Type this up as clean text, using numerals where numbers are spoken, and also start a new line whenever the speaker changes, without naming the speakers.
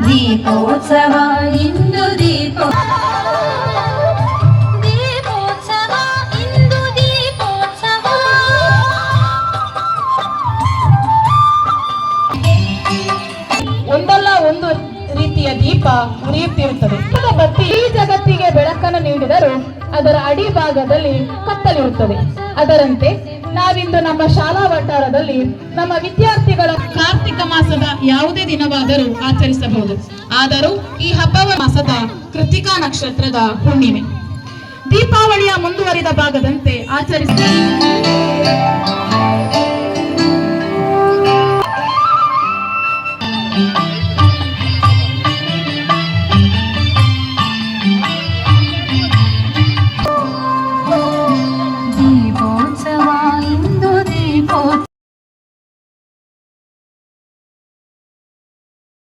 ದೀಪೋತ್ಸವ ಇಂದು
ಒಂದಲ್ಲ ಒಂದು ರೀತಿಯ ದೀಪ ಉರಿಯುತ್ತಿರುತ್ತದೆ. ಬತ್ತಿ ಈ ಜಗತ್ತಿಗೆ ಬೆಳಕನ್ನು ನೀಡಿದರೂ ಅದರ ಅಡಿ ಭಾಗದಲ್ಲಿ ಕತ್ತಲಿರುತ್ತದೆ. ಅದರಂತೆ ನಾವಿಂದು ನಮ್ಮ ಶಾಲಾ ವಠಾರದಲ್ಲಿ ನಮ್ಮ ವಿದ್ಯಾರ್ಥಿಗಳ ಕಾರ್ತಿಕ ಮಾಸದ ಯಾವುದೇ ದಿನವಾದರೂ ಆಚರಿಸಬಹುದು. ಆದರೂ ಈ ಹಬ್ಬವ ಮಾಸದ ಕೃತಿಕಾ ನಕ್ಷತ್ರದ ಹುಣ್ಣಿಮೆ ದೀಪಾವಳಿಯ ಮುಂದುವರಿದ ಭಾಗದಂತೆ ಆಚರಿಸ